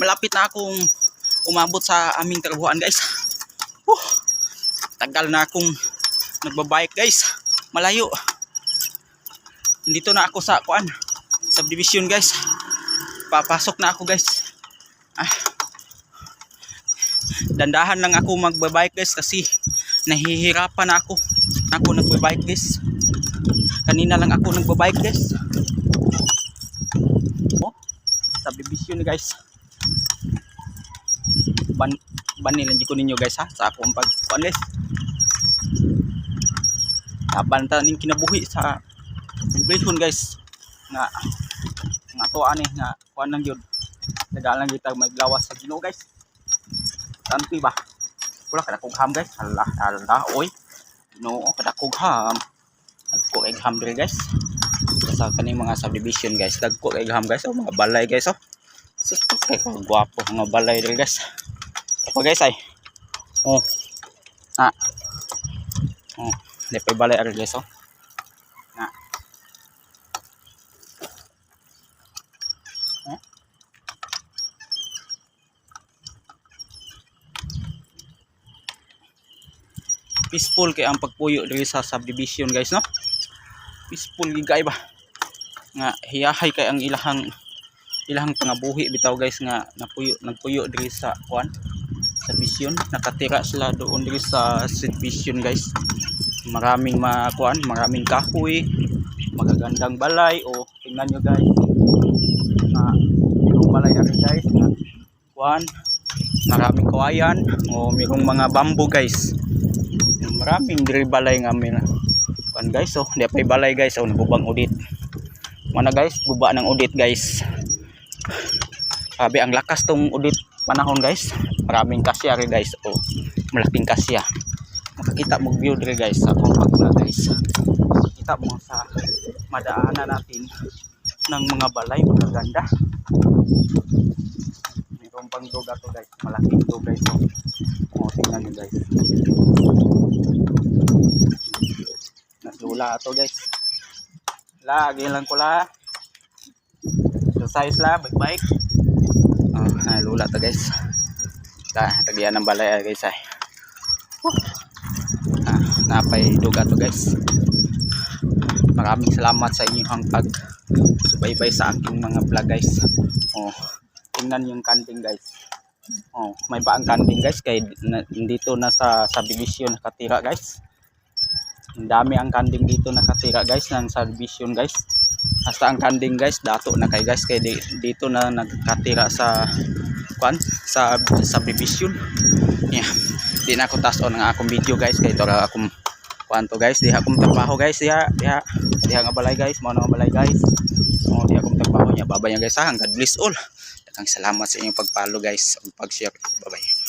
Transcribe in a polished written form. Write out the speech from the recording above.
malapit na akong umabot sa aming trabuhan guys. Tagal na akong nagbabike guys, malayo. Nandito na ako sa subdivision guys. Papasok na ako guys. Dandahan lang ako magbabike guys kasi nahihirapan na ako. Nagbabike guys. Kanina lang ako nagbabike guys. Subdivision guys. Banilan ko ninyo guys ha sa akong pagkuan guys. Nabantanin kinabuhi sa subdivision guys. Nga tuwa ni nga kuan lang yun. Nagalang kita maglawas sa Ginoo guys. Tanti ba? Wala kada kugham guys. Hala oy. No, kada kugham. Dagko kay ham diri guys. Sa kaning mga subdivision guys, dagko kay ham guys. O mga balay guys oh. Sus kay gwapo mga balay diri guys. Apa guys ay. Lepay balay ari guys oh. Peaceful kay ang pagpuyo diri sa subdivision guys no. Peaceful gigay ba. Nga hiyahay kay ang ilahang pangabuhi bitaw guys nga nagpuyo diri sa subdivision. Nakatira sila doon diri sa subdivision guys. Maraming maraming kahoy, magagandang balay o tingnan nyo guys. Mayroong balay ari guys nga maraming kawayan o mayroong mga bamboo guys. Maraming diri balay nga guys so di pa balay guys so nagubang udit mana guys guba ng udit guys. Sabi ang lakas tong udit panahon guys, maraming kasya rin guys o malaking kasya. Makakita mo view diri guys sa pagpagula guys. Kita mo sa madaanan natin ng mga balay magaganda. Mayroong pang duga to guys, malaking duga guys o tingnan nyo guys. Naslula to guys. Lagi lang ko la. Exercise la, bike. Lula to guys. Tagian ng balay guys ay. Napay duga to guys. Maraming salamat sa inyong pag-subaybay sa aking mga vlog guys. Tingnan yung kanding guys. May ba ang kanding guys kay dito na sa subdivision nakatira guys. Ang dami ang kanding dito nakatira guys ng subdivision guys. Hasta ang kanding guys dato na kay guys kay dito na nakatira sa subdivision. Yeah. Di na ako tason nga akong video guys kay ito akong to guys. Di akong trabaho guys diha nga balay guys, mao nga balay guys. Di akong trabaho niya. Babay nga guys ha. God bless all. Daghang salamat sa inyong pag-follow guys ug pag-share. Bye bye.